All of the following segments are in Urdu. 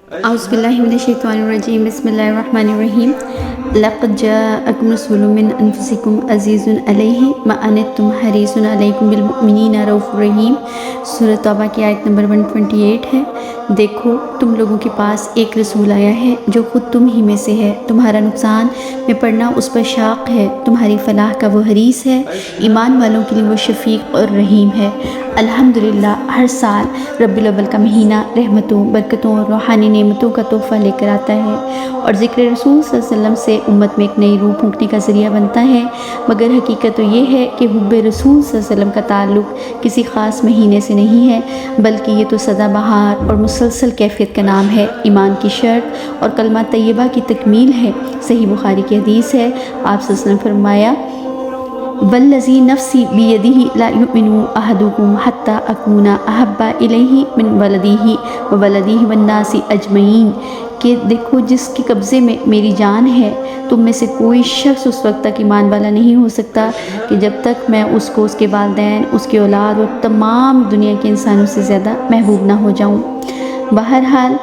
اعوذ باللہ من الشیطان الرجیم بسم اللہ الرحمن الرحیم لقد جاءکم رسول من انفسکم عزیز علیہ ما عنتم حریص علیکم بالمؤمنین رؤوف رحیم۔ سورۃ توبہ کی آیت نمبر 128 ہے۔ دیکھو تم لوگوں کے پاس ایک رسول آیا ہے جو خود تم ہی میں سے ہے، تمہارا نقصان میں پڑنا اس پر شاق ہے، تمہاری فلاح کا وہ حریص ہے، ایمان والوں کے لیے وہ شفیق اور رحیم ہے۔ الحمدللہ ہر سال ربیع الاول کا مہینہ رحمتوں، برکتوں اور روحانی نعمتوں کا تحفہ لے کر آتا ہے اور ذکر رسول صلی اللہ علیہ وسلم سے امت میں ایک نئی روح پھونکنے کا ذریعہ بنتا ہے، مگر حقیقت تو یہ ہے کہ حب رسول صلی اللہ علیہ وسلم کا تعلق کسی خاص مہینے سے نہیں ہے، بلکہ یہ تو سدا بہار اور مسلسل کیفیت کا نام ہے، ایمان کی شرط اور کلمہ طیبہ کی تکمیل ہے۔ صحیح بخاری کی حدیث ہے، آپ صلی اللہ علیہ وسلم فرمایا والذی نفسی بیدہ لا یؤمن احدکم حتی اکون احب الیہ من ولدہ وولدہ والناس اجمعین، کہ دیکھو جس کے قبضے میں میری جان ہے، تم میں سے کوئی شخص اس وقت تک ایمان والا نہیں ہو سکتا کہ جب تک میں اس کو، اس کے والدین، اس کی اولاد اور تمام دنیا کے انسانوں سے زیادہ محبوب نہ ہو جاؤں۔ بہرحال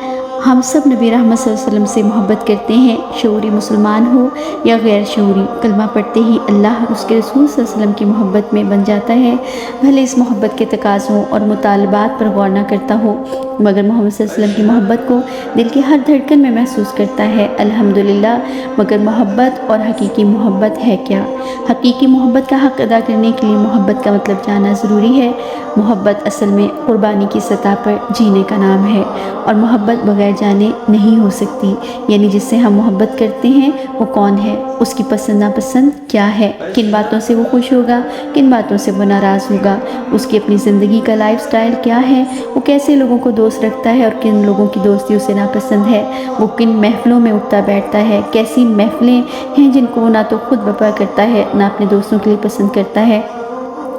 ہم سب نبی رحمت صلی اللہ علیہ وسلم سے محبت کرتے ہیں، شعوری مسلمان ہو یا غیر شعوری، کلمہ پڑھتے ہی اللہ اور اس کے رسول صلی اللہ علیہ وسلم کی محبت میں بن جاتا ہے، بھلے اس محبت کے تقاضوں اور مطالبات پر غور نہ کرتا ہو، مگر محمد صلی اللہ علیہ وسلم کی محبت کو دل کی ہر دھڑکن میں محسوس کرتا ہے۔ الحمدللہ، مگر محبت اور حقیقی محبت ہے کیا؟ حقیقی محبت کا حق ادا کرنے کے لیے محبت کا مطلب جاننا ضروری ہے۔ محبت اصل میں قربانی کی سطح پر جینے کا نام ہے اور محبت بغیر جانے نہیں ہو سکتی، یعنی جس سے ہم محبت کرتے ہیں وہ کون ہے، اس کی پسند ناپسند کیا ہے، کن باتوں سے وہ خوش ہوگا، کن باتوں سے وہ ناراض ہوگا، اس کی اپنی زندگی کا لائف سٹائل کیا ہے، وہ کیسے لوگوں کو دوست رکھتا ہے اور کن لوگوں کی دوستی اسے ناپسند ہے، وہ کن محفلوں میں اٹھتا بیٹھتا ہے، کیسی محفلیں ہیں جن کو وہ نہ تو خود برپا کرتا ہے نہ اپنے دوستوں کے لیے پسند کرتا ہے،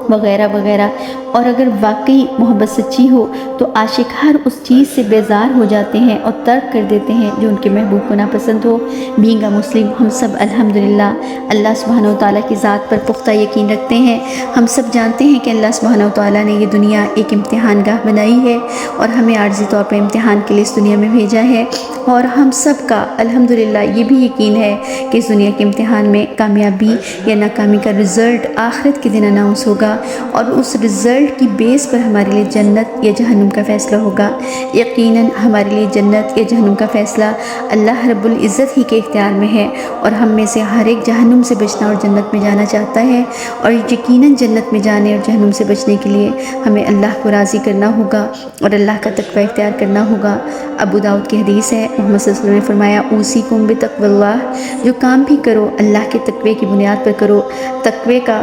وغیرہ وغیرہ۔ اور اگر واقعی محبت سچی ہو تو عاشق ہر اس چیز سے بیزار ہو جاتے ہیں اور ترک کر دیتے ہیں جو ان کے محبوب کو ناپسند ہو۔ بینگ مسلم ہم سب الحمدللہ اللہ سبحانہ وتعالیٰ کی ذات پر پختہ یقین رکھتے ہیں۔ ہم سب جانتے ہیں کہ اللہ سبحانہ وتعالیٰ نے یہ دنیا ایک امتحان گاہ بنائی ہے اور ہمیں عارضی طور پر امتحان کے لیے اس دنیا میں بھیجا ہے، اور ہم سب کا الحمدللہ یہ بھی یقین ہے کہ اس دنیا کے امتحان میں کامیابی یا ناکامی کا رزلٹ آخرت کے دن اناؤنس ہوگا اور اس رزلٹ کی بیس پر ہمارے لیے جنت یا جہنم کا فیصلہ ہوگا۔ یقیناً ہمارے لیے جنت یا جہنم کا فیصلہ اللہ رب العزت ہی کے اختیار میں ہے، اور ہم میں سے ہر ایک جہنم سے بچنا اور جنت میں جانا چاہتا ہے، اور یقیناً جنت میں جانے اور جہنم سے بچنے کے لیے ہمیں اللہ کو راضی کرنا ہوگا اور اللہ کا تقوی اختیار کرنا ہوگا۔ ابو داؤد کی حدیث ہے، محمد صلی اللہ علیہ وسلم نے فرمایا اوصیکم بتقوی اللہ، جو کام بھی کرو اللہ کے تقوی کی بنیاد پر کرو۔ تقوی کا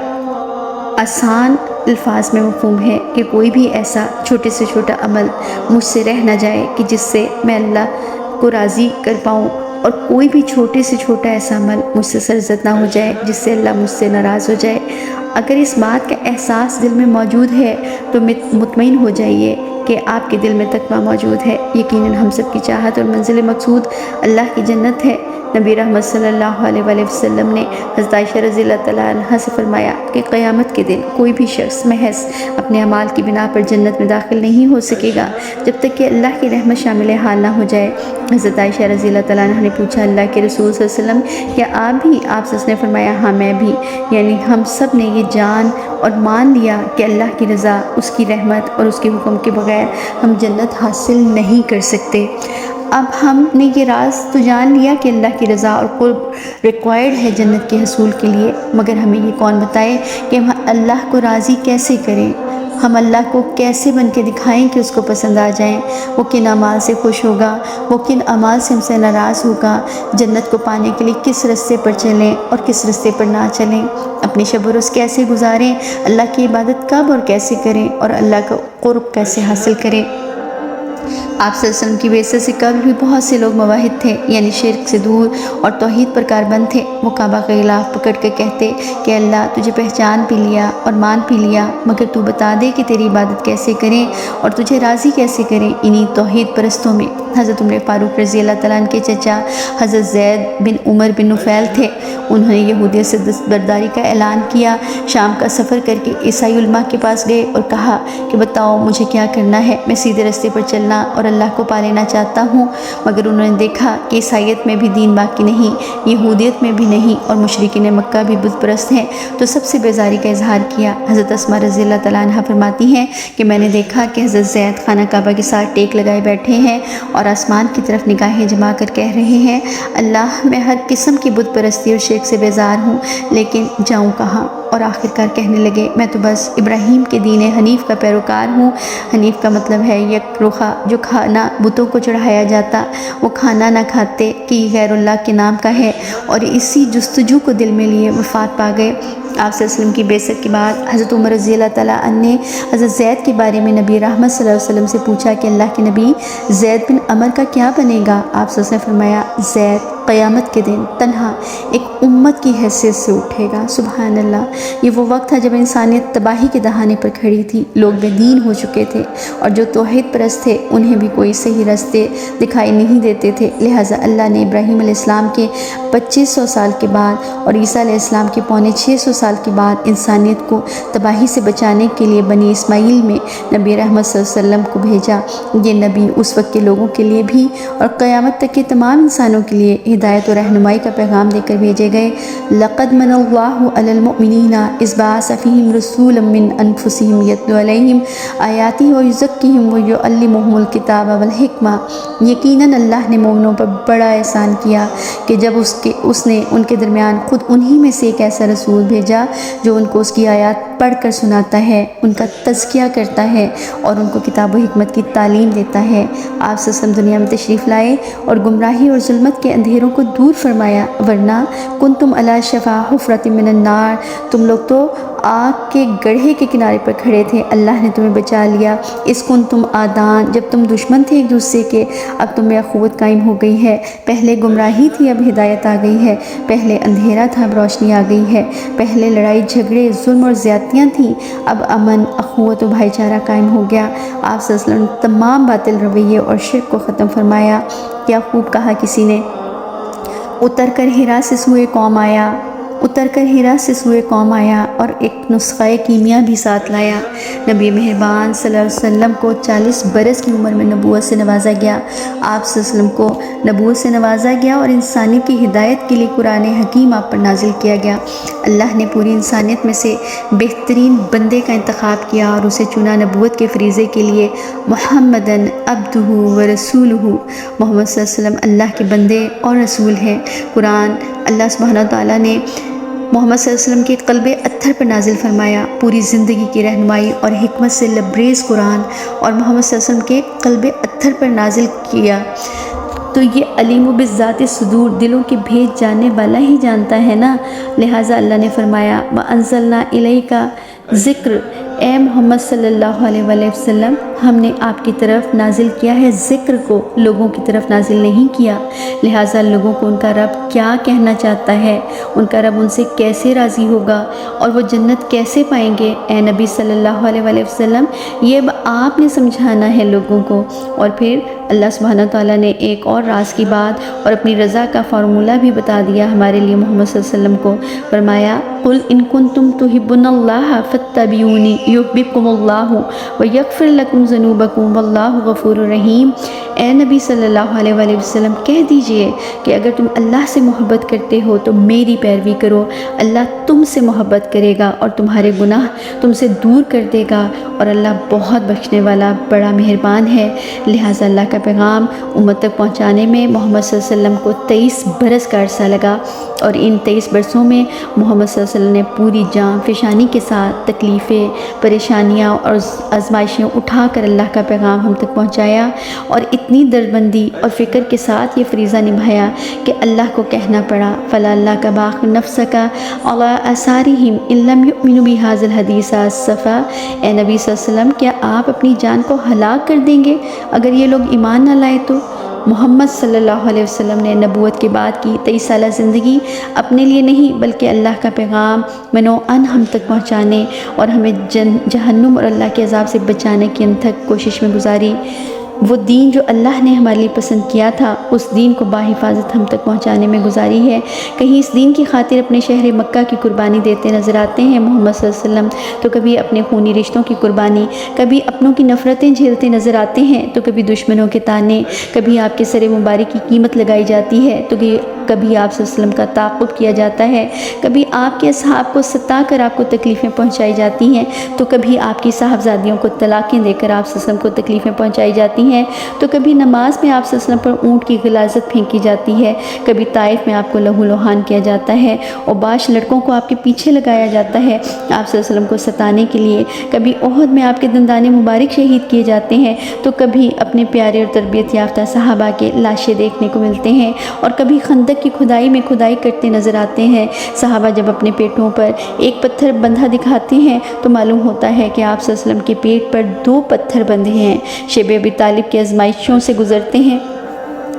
آسان الفاظ میں مفہوم ہے کہ کوئی بھی ایسا چھوٹے سے چھوٹا عمل مجھ سے رہ نہ جائے کہ جس سے میں اللہ کو راضی کر پاؤں، اور کوئی بھی چھوٹے سے چھوٹا ایسا عمل مجھ سے سرزد نہ ہو جائے جس سے اللہ مجھ سے ناراض ہو جائے۔ اگر اس بات کا احساس دل میں موجود ہے تو مطمئن ہو جائیے کہ آپ کے دل میں تقویٰ موجود ہے۔ یقیناً ہم سب کی چاہت اور منزل مقصود اللہ کی جنت ہے۔ نبی رحمت صلی اللہ علیہ وآلہ وسلم نے حضرت عائشہ رضی اللہ تعالیٰ عنہ سے فرمایا کہ قیامت کے دن کوئی بھی شخص محض اپنے اعمال کی بنا پر جنت میں داخل نہیں ہو سکے گا جب تک کہ اللہ کی رحمت شامل حال نہ ہو جائے۔ حضرت عائشہ رضی اللہ تعالیٰ عنہ نے پوچھا اللہ کے رسول صلی اللہ علیہ وسلم کیا آپ بھی؟ آپ نے فرمایا ہاں میں بھی، یعنی ہم سب نے یہ جان اور مان لیا کہ اللہ کی رضا، اس کی رحمت اور اس کے حکم کے بغیر ہم جنت حاصل نہیں کر سکتے۔ اب ہم نے یہ راز تو جان لیا کہ اللہ کی رضا اور قرب ریکوائرڈ ہے جنت کے حصول کے لیے، مگر ہمیں یہ کون بتائے کہ ہم اللہ کو راضی کیسے کریں، ہم اللہ کو کیسے بن کے دکھائیں کہ اس کو پسند آ جائیں، وہ کن اعمال سے خوش ہوگا، وہ کن اعمال سے ہم سے ناراض ہوگا، جنت کو پانے کے لیے کس رستے پر چلیں اور کس رستے پر نہ چلیں، اپنی شب و روز کیسے گزاریں، اللہ کی عبادت کب اور کیسے کریں اور اللہ کا قرب کیسے حاصل کریں۔ آپ صلی اللہ علیہ وسلم کی بعثت سے قبل بھی بہت سے لوگ موحد تھے، یعنی شرک سے دور اور توحید پر کاربند تھے۔ وہ کعبہ کا غلاف پکڑ کر کہتے کہ اللہ تجھے پہچان بھی لیا اور مان بھی لیا، مگر تو بتا دے کہ تیری عبادت کیسے کریں اور تجھے راضی کیسے کریں۔ انہی توحید پرستوں میں حضرت عمر فاروق رضی اللہ تعالیٰ عنہ کے چچا حضرت زید بن عمر بن نفیل تھے۔ انہوں نے یہودیت سے دستبرداری کا اعلان کیا، شام کا سفر کر کے عیسائی علماء کے پاس گئے اور کہا کہ بتاؤ مجھے کیا کرنا ہے، میں سیدھے رستے پر چلنا اور اللہ کو پا لینا چاہتا ہوں، مگر انہوں نے دیکھا کہ عیسائیت میں بھی دین باقی نہیں، یہودیت میں بھی نہیں، اور مشرکین مکہ بھی بت پرست ہیں، تو سب سے بیزاری کا اظہار کیا۔ حضرت اسماء رضی اللہ تعالیٰ عنہ فرماتی ہیں کہ میں نے دیکھا کہ حضرت زید خانہ کعبہ کے ساتھ ٹیک لگائے بیٹھے ہیں اور آسمان کی طرف نگاہیں جما کر کہہ رہے ہیں، اللہ میں ہر قسم کی بت پرستی اور شرک سے بیزار ہوں، لیکن جاؤں کہاں؟ اور آخرکار کہنے لگے، میں تو بس ابراہیم کے دین حنیف کا پیروکار ہوں۔ حنیف کا مطلب ہے یک رخا، جو کھانا بتوں کو چڑھایا جاتا وہ کھانا نہ کھاتے کہ یہ غیر اللہ کے نام کا ہے، اور اسی جستجو کو دل میں لیے وفات پا گئے۔ آپ صلی اللہ علیہ وسلم کی بعثت کے بعد حضرت عمر رضی اللہ تعالیٰ عنہ نے حضرت زید کے بارے میں نبی رحمت صلی اللہ علیہ وسلم سے پوچھا کہ اللہ کے نبی، زید بن عمر کا کیا بنے گا؟ آپ صلی اللہ علیہ وسلم نے فرمایا، زید قیامت کے دن تنہا ایک امت کی حیثیت سے اٹھے گا۔ سبحان اللہ۔ یہ وہ وقت تھا جب انسانیت تباہی کے دہانے پر کھڑی تھی، لوگ بے دین ہو چکے تھے، اور جو توحید پرست تھے انہیں بھی کوئی صحیح راستے دکھائی نہیں دیتے تھے۔ لہٰذا اللہ نے ابراہیم علیہ السلام کے 2500 سال کے بعد اور عیسیٰ علیہ السلام کے 650 سال کے بعد انسانیت کو تباہی سے بچانے کے لیے بنی اسماعیل میں نبی رحمت صلی اللہ علیہ وسلم کو بھیجا۔ یہ نبی اس وقت کے لوگوں کے لیے بھی اور قیامت تک کے تمام انسانوں کے لیے ہدایت و رہنمائی کا پیغام دے کر بھیجے گئے۔ لَقَدْ مَنَ اللَّهُ عَلَى الْمُؤْمِنِينَ إِذْ بَعَثَ فِيهِمْ رَسُولًا مِّنْ أَنفُسِهِمْ يَتْلُو عَلَيْهِمْ آيَاتِهِ وَيُزَكِّيهِمْ وَيُعَلِّمُهُمُ الْكِتَابَ وَالْحِكْمَةَ۔ یقیناً اللہ نے مومنوں پر بڑا احسان کیا کہ جب اس نے ان کے درمیان خود انہی میں سے ایک ایسا رسول بھیجا جو ان کو اس کی آیات پڑھ کر سناتا ہے، ان کا تزکیہ کرتا ہے اور ان کو کتاب و حکمت کی تعلیم دیتا ہے۔ آپ صلی اللہ علیہ وسلم دنیا میں تشریف لائے اور گمراہی اور ظلمت کے اندھیروں کو دور فرمایا، ورنہ کنتم علی شفا حفرۃ من النار، تم لوگ تو آگ کے گڑھے کے کنارے پر کھڑے تھے، اللہ نے تمہیں بچا لیا۔ اس کنتم آدان، جب تم دشمن تھے ایک دوسرے کے، اب تم میں اخوت قائم ہو گئی ہے۔ پہلے گمراہی تھی، اب ہدایت آ گئی ہے۔ پہلے اندھیرا تھا، اب روشنی آ گئی ہے۔ پہلے لڑائی جھگڑے ظلم اور زیادتیاں تھیں، اب امن اخوت و بھائی چارہ قائم ہو گیا۔ آپ صلی اللہ علیہ وسلم نے تمام باطل رویے اور شرک کو ختم فرمایا۔ کیا خوب کہا کسی نے، اتر کر ہیرا سے سوئے قوم آیا اور ایک نسخہ کیمیا بھی ساتھ لایا۔ نبی مہربان صلی اللہ علیہ وسلم کو 40 برس کی عمر میں نبوت سے نوازا گیا۔ آپ صلی اللہ علیہ وسلم کو نبوت سے نوازا گیا اور انسانیت کی ہدایت کے لیے قرآن حکیم آپ پر نازل کیا گیا۔ اللہ نے پوری انسانیت میں سے بہترین بندے کا انتخاب کیا اور اسے چنا نبوت کے فریضے کے لیے۔ محمدً عبدہ و رسولہ، محمد صلی اللہ علیہ وسلم اللہ کے بندے اور رسول ہیں۔ قرآن اللہ سبحانہ وتعالیٰ نے محمد صلی اللہ علیہ وسلم کے قلب اطہر پر نازل فرمایا۔ پوری زندگی کی رہنمائی اور حکمت سے لبریز قرآن اور محمد صلی اللہ علیہ وسلم کے قلب اطہر پر نازل کیا، تو یہ علیم بذات صدور، دلوں کے بھید جاننے والا ہی جانتا ہے نا۔ لہٰذا اللہ نے فرمایا، وَأَنزَلْنَا إِلَيْكَ ذِکْر، اے محمد صلی اللہ علیہ وآلہ وسلم، ہم نے آپ کی طرف نازل کیا ہے ذکر کو، لوگوں کی طرف نازل نہیں کیا۔ لہٰذا لوگوں کو ان کا رب کیا کہنا چاہتا ہے، ان کا رب ان سے کیسے راضی ہوگا اور وہ جنت کیسے پائیں گے، اے نبی صلی اللہ علیہ وآلہ وسلم، یہ اب آپ نے سمجھانا ہے لوگوں کو۔ اور پھر اللہ سبحانہ تعالیٰ نے ایک اور راز کی بات اور اپنی رضا کا فارمولہ بھی بتا دیا ہمارے لیے محمد صلی اللہ علیہ وسلم کو۔ فرمایا، قُلْ إِن كُنتُمْ تُحِبُّونَ اللَّهَ فَاتَّبِعُونِي يُحْبِبْكُمُ اللَّهُ وَيَغْفِرْ لَكُمْ ذُنُوبَكُمْ وَاللَّهُ غَفُورٌ رَحِيمٌ۔ اے نبی صلی اللہ علیہ وآلہ وسلم، کہہ دیجئے کہ اگر تم اللہ سے محبت کرتے ہو تو میری پیروی کرو، اللہ تم سے محبت کرے گا اور تمہارے گناہ تم سے دور کر دے گا، اور اللہ بہت بخشنے والا بڑا مہربان ہے۔ لہٰذا اللہ کا پیغام امت تک پہنچانے میں محمد صلی اللہ علیہ وسلم کو 23 برس کا عرصہ لگا، اور ان 23 برسوں میں محمد صلی اللہ علیہ وسلم نے پوری جاں فشانی کے ساتھ تکلیفیں، پریشانیاں اور آزمائشیں اٹھا کر اللہ کا پیغام ہم تک پہنچایا، اور اتنی دربندی اور فکر کے ساتھ یہ فریضہ نبھایا کہ اللہ کو کہنا پڑا، فلا اللہ کا باق نفسک علی آثارہم ان لم یؤمنوا بہذا الحدیث اسفا۔ اے نبی صلی اللہ علیہ وسلم، کیا آپ اپنی جان کو ہلاک کر دیں گے اگر یہ لوگ ایمان نہ لائے تو؟ محمد صلی اللہ علیہ وسلم نے نبوت کے بعد کی 23 سالہ زندگی اپنے لیے نہیں بلکہ اللہ کا پیغام منوعاً ہم تک پہنچانے اور ہمیں جہنم اور اللہ کے عذاب سے بچانے کی انتھک کوشش میں گزاری۔ وہ دین جو اللہ نے ہمارے لیے پسند کیا تھا اس دین کو باحفاظت ہم تک پہنچانے میں گزاری ہے۔ کہیں اس دین کی خاطر اپنے شہر مکہ کی قربانی دیتے نظر آتے ہیں محمد صلی اللہ علیہ وسلم، تو کبھی اپنے خونی رشتوں کی قربانی، کبھی اپنوں کی نفرتیں جھیلتے نظر آتے ہیں، تو کبھی دشمنوں کے طعنے، کبھی آپ کے سر مبارک کی قیمت لگائی جاتی ہے، تو کبھی آپ صلی اللہ علیہ وسلم کا تعاقب کیا جاتا ہے، کبھی آپ کے اصحاب کو ستا کر آپ کو تکلیفیں پہنچائی جاتی ہیں، تو کبھی آپ کی صاحبزادیوں کو طلاقیں دے کر آپ صلی اللہ علیہ وسلم کو تکلیفیں پہنچائی جاتی ہیں، تو کبھی نماز میں آپ صلی اللہ علیہ وسلم پر اونٹ کی غلاظت پھینکی جاتی ہے، کبھی طائف میں آپ کو لہو لہان کیا جاتا ہے، اور باش لڑکوں کو آپ کے پیچھے لگایا جاتا ہے آپ صلی اللہ علیہ وسلم کو ستانے کے لیے، کبھی احد میں آپ کے دندان مبارک شہید کیے جاتے ہیں، تو کبھی اپنے پیارے اور تربیت یافتہ صحابہ کے لاشیں دیکھنے کو ملتے ہیں، اور کبھی خندق کی کھدائی میں کھدائی کرتے نظر آتے ہیں۔ صحابہ جب اپنے پیٹوں پر ایک پتھر بندھا دکھاتے ہیں تو معلوم ہوتا ہے کہ آپ صلی اللہ علیہ وسلم کے پیٹ پر 2 پتھر بندھے ہیں، شیب ابی طالب کی آزمائشوں سے گزرتے ہیں۔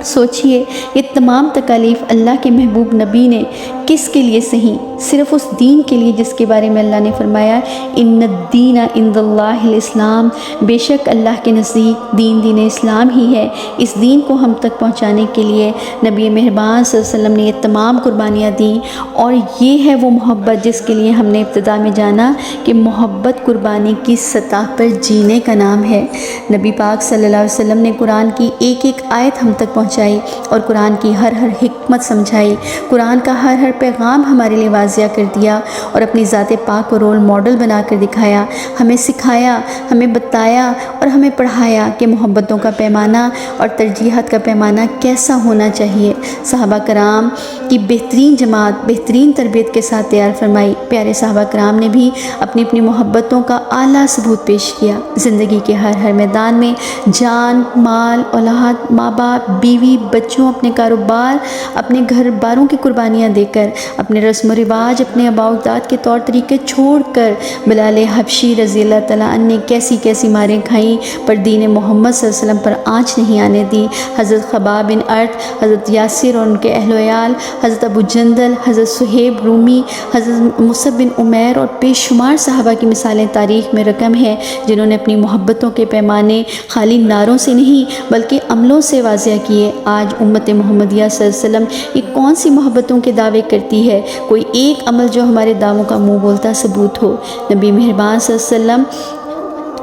سوچئے یہ تمام تکالیف اللہ کے محبوب نبی نے کس کے لیے سہی؟ صرف اس دین کے لیے جس کے بارے میں اللہ نے فرمایا ان الدین عند اللہ الاسلام، بے شک اللہ کے نزدیک دین اسلام ہی ہے۔ اس دین کو ہم تک پہنچانے کے لیے نبی مہربان صلی اللہ علیہ وسلم نے یہ تمام قربانیاں دیں، اور یہ ہے وہ محبت جس کے لیے ہم نے ابتدا میں جانا کہ محبت قربانی کی سطح پر جینے کا نام ہے۔ نبی پاک صلی اللہ علیہ وسلم نے قرآن کی ایک ایک آیت ہم تک پہنچائی، اور قرآن کی ہر حکمت سمجھائی، قرآن کا ہر پیغام ہمارے لیے واضح کر دیا، اور اپنی ذات پاک کو رول ماڈل بنا کر دکھایا، ہمیں سکھایا، ہمیں بتایا اور ہمیں پڑھایا کہ محبتوں کا پیمانہ اور ترجیحات کا پیمانہ کیسا ہونا چاہیے۔ صحابہ کرام کی بہترین جماعت بہترین تربیت کے ساتھ تیار فرمائی۔ پیارے صحابہ کرام نے بھی اپنی اپنی محبتوں کا اعلیٰ ثبوت پیش کیا، زندگی کے ہر میدان میں جان، مال، اولاد، ماں باپ، بیوی، بچوں، اپنے کاروبار، اپنے گھر باروں کی قربانیاں دے کر، اپنے رسم و رواج، اپنے آباء و اجداد کے طور طریقے چھوڑ کر بلال حبشی رضی اللہ تعالیٰ عنہ نے کیسی کیسی ماریں کھائیں، پر دین محمد صلی اللہ علیہ وسلم پر آنچ نہیں آنے دی۔ حضرت خباب بن ارت، حضرت یاسر اور ان کے اہل و عیال، حضرت ابو جندل، حضرت صہیب رومی، حضرت مصعب بن عمیر اور بے شمار صحابہ کی مثالیں تاریخ میں رقم ہیں، جنہوں نے اپنی محبتوں کے پیمانے خالی نعروں سے نہیں بلکہ عملوں سے واضح کیے۔ آج امت محمدیہ صلی اللہ علیہ وسلم یہ کون سی محبتوں کے دعوے کرتی ہے؟ کوئی ایک عمل جو ہمارے دعووں کا منہ بولتا ثبوت ہو۔ نبی مہربان صلی اللہ علیہ وسلم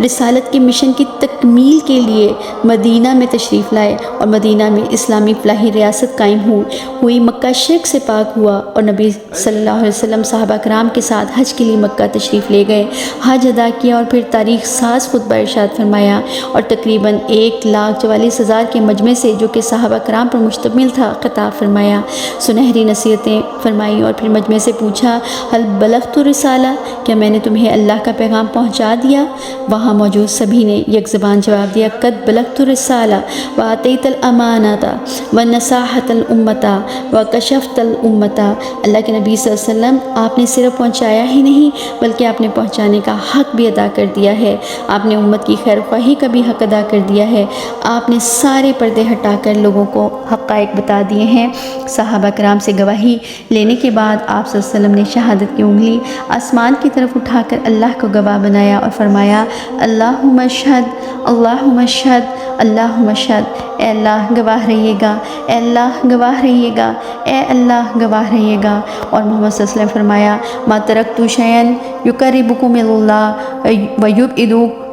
رسالت کے مشن کی تکمیل کے لیے مدینہ میں تشریف لائے، اور مدینہ میں اسلامی فلاحی ریاست قائم ہوئی، مکہ شرک سے پاک ہوا، اور نبی صلی اللہ علیہ وسلم صحابہ کرام کے ساتھ حج کے لیے مکہ تشریف لے گئے، حج ادا کیا، اور پھر تاریخ ساز خطبہ ارشاد فرمایا، اور تقریباً 1,44,000 کے مجمع سے جو کہ صحابہ کرام پر مشتمل تھا خطاب فرمایا، سنہری نصیحتیں فرمائی، اور پھر مجمع سے پوچھا ہل بلغت الرسالہ، کیا میں نے تمہیں اللہ کا پیغام پہنچا دیا؟ وہاں موجود سبھی نے یک زبان جواب دیا قد بلغت الرسالہ وآتیت الامانۃ ونصحت الامۃ وکشفت الامۃ۔ اللہ کے نبی صلی اللہ علیہ وسلم آپ نے صرف پہنچایا ہی نہیں بلکہ آپ نے پہنچانے کا حق بھی ادا کر دیا ہے، آپ نے امت کی خیر خواہی کا بھی حق ادا کر دیا ہے، آپ نے سارے پردے ہٹا کر لوگوں کو حقائق بتا دیے ہیں۔ صحابہ کرام سے گواہی لینے کے بعد آپ صلی اللہ علیہ وسلم نے شہادت کی انگلی آسمان کی طرف اٹھا کر اللہ کو گواہ بنایا اور فرمایا اللہم اشہد اللہم اشہد اللہم اشہد، اے اللہ گواہ رہیے گا، اے اللہ گواہ رہیے گا، اے اللہ گواہ رہیے گا۔ اور محمد صلی اللہ علیہ وسلم فرمایا ما ترکت شیئا یقربکم الی اللہ ویبعدکم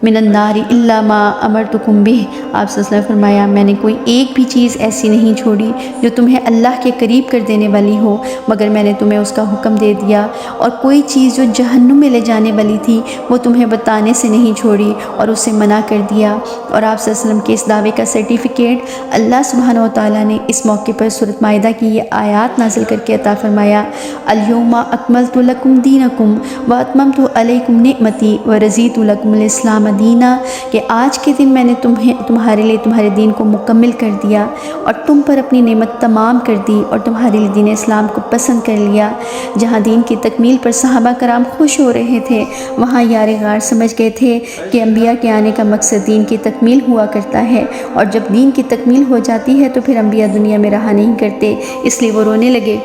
من النار الا ما امرتکم بہ۔ آپ صلی اللہ علیہ وسلم فرمایا میں نے کوئی ایک بھی چیز ایسی نہیں چھوڑی جو تمہیں اللہ کے قریب کر دینے والی ہو مگر میں نے تمہیں اس کا حکم دے دیا، اور کوئی چیز جو جہنم میں لے جانے والی تھی وہ تمہیں بتانے سے نہیں چھوڑی اور اسے منع کر دیا۔ اور آپ صلی اللہ علیہ وسلم کے اس دعوے کا سرٹیفکیٹ اللہ سبحانہ و تعالیٰ نے اس موقع پر سورۃ مائدہ کی یہ آیات نازل کر کے عطا فرمایا الیوم اکملت لکم دینکم واتممت علیکم نعمتی ورضیت لکم الاسلام دینا، کہ آج کے دن میں نے تمہارے لیے تمہارے دین کو مکمل کر دیا اور تم پر اپنی نعمت تمام کر دی اور تمہارے لیے دین اسلام کو پسند کر لیا۔ جہاں دین کی تکمیل پر صحابہ کرام خوش ہو رہے تھے وہاں یار غار سمجھ گئے تھے کہ انبیاء کے آنے کا مقصد دین کی تکمیل ہوا کرتا ہے، اور جب دین کی تکمیل ہو جاتی ہے تو پھر انبیاء دنیا میں رہا نہیں کرتے، اس لیے وہ رونے لگے۔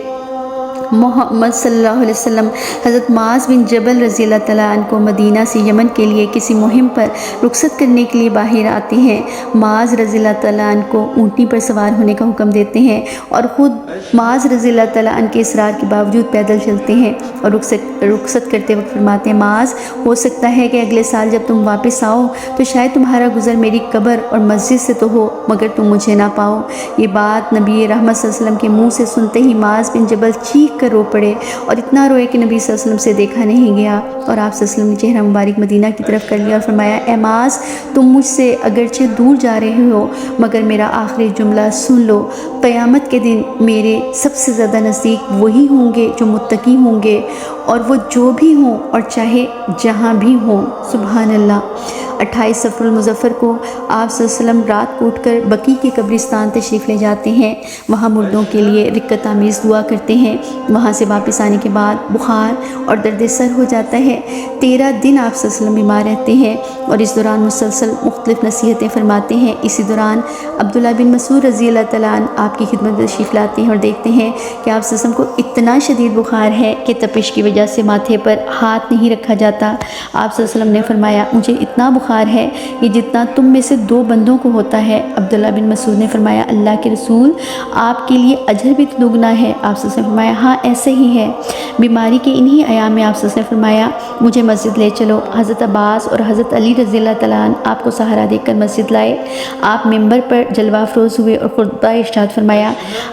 محمد صلی اللہ علیہ وسلم حضرت معاذ بن جبل رضی اللہ تعالیٰ عنہ کو مدینہ سے یمن کے لیے کسی مہم پر رخصت کرنے کے لیے باہر آتے ہیں۔ معاذ رضی اللہ تعالیٰ عنہ کو اونٹنی پر سوار ہونے کا حکم دیتے ہیں اور خود معاذ رضی اللہ تعالیٰ عنہ کے اصرار کے باوجود پیدل چلتے ہیں اور رخصت کرتے وقت فرماتے ہیں، معاذ ہو سکتا ہے کہ اگلے سال جب تم واپس آؤ تو شاید تمہارا گزر میری قبر اور مسجد سے تو ہو مگر تم مجھے نہ پاؤ۔ یہ بات نبی رحمت صلی اللہ علیہ وسلم کے منہ سے سنتے ہی معاذ بن جبل چیخ کر رو پڑے اور اتنا روئے کہ نبی صلی اللہ علیہ وسلم سے دیکھا نہیں گیا، اور آپ صلی اللہ علیہ وسلم نے چہرہ مبارک مدینہ کی طرف کر لیا اور فرمایا، اے معاذ تم مجھ سے اگرچہ دور جا رہے ہو مگر میرا آخری جملہ سن لو، قیامت کے دن میرے سب سے زیادہ نزدیک وہی ہوں گے جو متقی ہوں گے، اور وہ جو بھی ہوں اور چاہے جہاں بھی ہوں۔ سبحان اللہ۔ 28 صفر المظفر کو آپ صلی اللہ علیہ وسلم رات کو اٹھ کر بقیع کے قبرستان تشریف لے جاتے ہیں، وہاں مردوں کے لیے رکعت آمیز دعا کرتے ہیں۔ وہاں سے واپس آنے کے بعد بخار اور درد سر ہو جاتا ہے۔ 13 دن آپ صلی اللہ علیہ وسلم بیمار رہتے ہیں اور اس دوران مسلسل مختلف نصیحتیں فرماتے ہیں۔ اسی دوران عبداللہ بن مسعود رضی اللہ تعالیٰ عنہ آپ کی خدمت میں تشریف لاتے ہیں اور دیکھتے ہیں کہ آپ صلی اللہ علیہ وسلم کو اتنا شدید بخار ہے کہ تپش کی وجہ سے ماتھے پر ہاتھ نہیں رکھا جاتا۔ آپ صلی اللہ علیہ وسلم نے فرمایا، مجھے اتنا بخار ہے کہ جتنا تم میں سے 2 بندوں کو ہوتا ہے۔ عبداللہ بن مسعود نے فرمایا، اللہ کے رسول آپ کے لیے اجر بھی دگنا ہے۔ آپ صلی اللہ علیہ وسلم نے فرمایا، ہاں ایسے ہی ہے۔ بیماری کے انہی ایام میں آپ صلی اللہ علیہ وسلم نے فرمایا، مجھے مسجد لے چلو۔ حضرت عباس اور حضرت علی رضی اللہ تعالیٰ عنہ آپ کو سہارا دے کر مسجد لائے۔ آپ ممبر پر جلوہ افروز ہوئے اور خطبہ ارشاد فرمایا،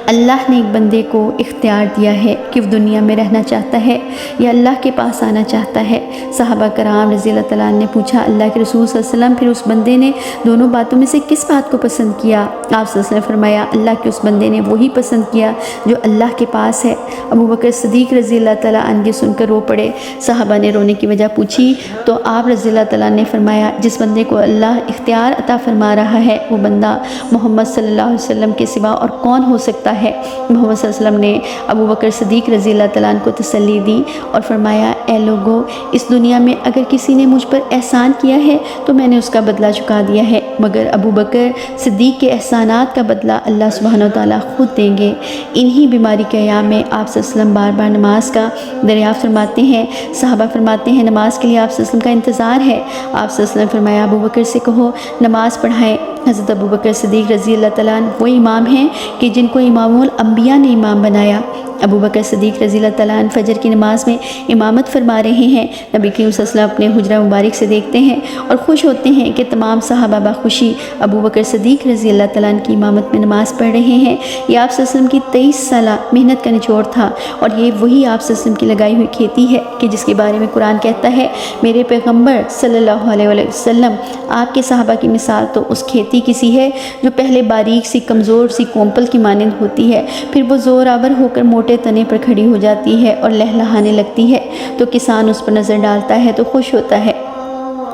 اللہ نے ایک بندے کو اختیار دیا ہے کہ وہ دنیا میں رہنا چاہتا ہے یا اللہ کے پاس آنا چاہتا ہے۔ صحابہ کرام رضی اللہ تعالیٰ عنہ نے پوچھا، اللہ کے رسول صلی اللہ علیہ وسلم پھر اس بندے نے دونوں باتوں میں سے کس بات کو پسند کیا؟ آپ صلی اللہ علیہ وسلم نے فرمایا، اللہ کے اس بندے نے وہی پسند کیا جو اللہ کے پاس ہے۔ ابو بکر صدیق رضی اللہ تعالیٰ عنہ یہ سن کر رو پڑے۔ صحابہ نے رونے کی وجہ پوچھی تو آپ رضی اللہ تعالیٰ عنہ نے فرمایا، جس بندے کو اللہ اختیار عطا فرما رہا ہے وہ بندہ محمد صلی اللہ علیہ وسلم کے سوا اور کون ہو سکتا ہے؟ محمد صلی اللہ علیہ وسلم نے ابو بکر صدیق رضی اللہ تعالیٰ عنہ کو تسلی دی اور فرمایا، اے لوگو، اس دنیا میں اگر کسی نے مجھ پر احسان کیا ہے تو میں نے اس کا بدلہ چکا دیا ہے، مگر ابو بکر صدیق کے احسانات کا بدلہ اللہ سبحانہ وتعالیٰ خود دیں گے۔ انہی بیماری کے ایام میں آپ صلی اللہ علیہ وسلم بار بار نماز کا دریافت فرماتے ہیں۔ صحابہ فرماتے ہیں، نماز کے لیے آپ صلی اللہ علیہ وسلم کا انتظار ہے۔ آپ صلی اللہ علیہ وسلم نے فرمایا، ابو بکر سے کہو نماز پڑھائیں۔ حضرت ابو بکر صدیق رضی اللہ تعالیٰ عنہ وہ امام ہیں کہ جن کو امام الانبیاء نے امام بنایا۔ ابو بکر صدیق رضی اللہ تعالیٰ عنہ فجر کی نماز میں امامت فرما رہے ہیں۔ نبی کریم صلی اللہ علیہ وسلم اپنے حجرہ مبارک سے دیکھتے ہیں اور خوش ہوتے ہیں کہ تمام صحابہ بخوشی ابو بکر صدیق رضی اللہ تعالیٰ عنہ کی امامت میں نماز پڑھ رہے ہیں۔ یہ آپ صلی اللہ علیہ وسلم کی 23 سالہ محنت کا نچوڑ تھا، اور یہ وہی آپ صلی اللہ علیہ وسلم کی لگائی ہوئی کھیتی ہے کہ جس کے بارے میں قرآن کہتا ہے، میرے پیغمبر صلی اللہ علیہ وسلم آپ کے صحابہ کی مثال تو اس کھیتی کی سی ہے جو پہلے باریک سی کمزور سی کومپل کی مانند ہوتی ہے، پھر وہ زور آور ہو کر موٹے تنے پر کھڑی ہو جاتی ہے اور لہلہانے لگتی ہے تو کسان اس پر نظر ڈالتا ہے تو خوش ہوتا ہے۔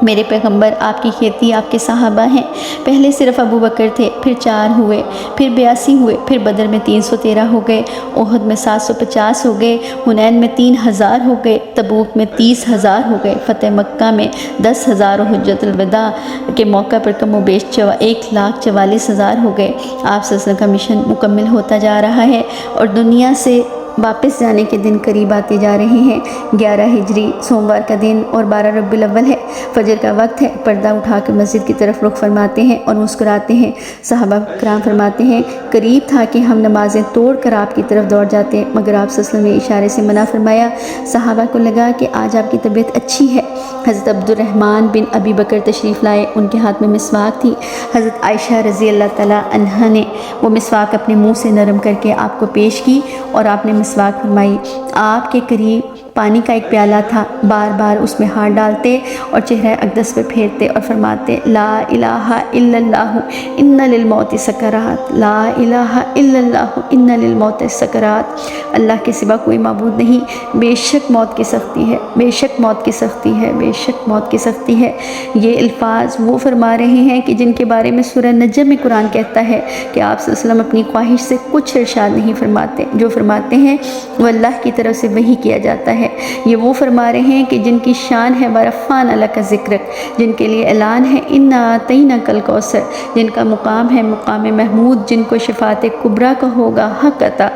میرے پیغمبر آپ کی کھیتی آپ کے صحابہ ہیں۔ پہلے صرف ابو بکر تھے، پھر 4 ہوئے، پھر 82 ہوئے، پھر بدر میں 313 ہو گئے، احد میں 750 ہو گئے، حنین میں 3000 ہو گئے، تبوک میں 30,000 ہو گئے، فتح مکہ میں 10,000 اور حجۃ الوداع کے موقع پر کم و بیش 1,44,000 ہو گئے۔ آپ صلی اللہ علیہ وسلم کا مشن مکمل ہوتا جا رہا ہے اور دنیا سے واپس جانے کے دن قریب آتے جا رہے ہیں۔ 11 ہجری سوموار کا دن اور 12 ربیع الاول ہے، فجر کا وقت ہے۔ پردہ اٹھا کر مسجد کی طرف رخ فرماتے ہیں اور مسکراتے ہیں۔ صحابہ کرام فرماتے ہیں، قریب تھا کہ ہم نمازیں توڑ کر آپ کی طرف دوڑ جاتے، مگر آپ صلی اللہ علیہ وسلم نے اشارے سے منع فرمایا۔ صحابہ کو لگا کہ آج آپ کی طبیعت اچھی ہے۔ حضرت عبد الرحمن بن ابی بکر تشریف لائے، ان کے ہاتھ میں مسواک تھی۔ حضرت عائشہ رضی اللہ تعالیٰ عنہا نے وہ مسواک اپنے منہ سے نرم کر کے آپ کو پیش کی اور آپ نے مسواک فرمائی۔ آپ کے قریب پانی کا ایک پیالہ تھا، بار بار اس میں ہاتھ ڈالتے اور چہرہ اقدس پہ پھیرتے اور فرماتے، لا الہ الا اللہ ان للموت سکرات، لا الہ الا اللہ ان للموت سکرات۔ اللہ کے سوا کوئی معبود نہیں، بے شک موت کی سختی ہے، بے شک موت کی سختی ہے، بے شک موت کی سختی ہے۔ یہ الفاظ وہ فرما رہے ہیں کہ جن کے بارے میں سورہ نجم میں قرآن کہتا ہے کہ آپ صلی اللہ علیہ وسلم اپنی خواہش سے کچھ ارشاد نہیں فرماتے، جو فرماتے ہیں وہ اللہ کی طرف سے وحی کیا جاتا ہے۔ ہے۔ یہ وہ فرما رہے ہیں کہ جن کی شان ہے ورفعنا لک ذکرک، جن کے لیے اعلان ہے انا اعطیناک الکوثر، جن کا مقام ہے مقام محمود، جن کو شفاعت کبریٰ کا ہوگا حق عطا،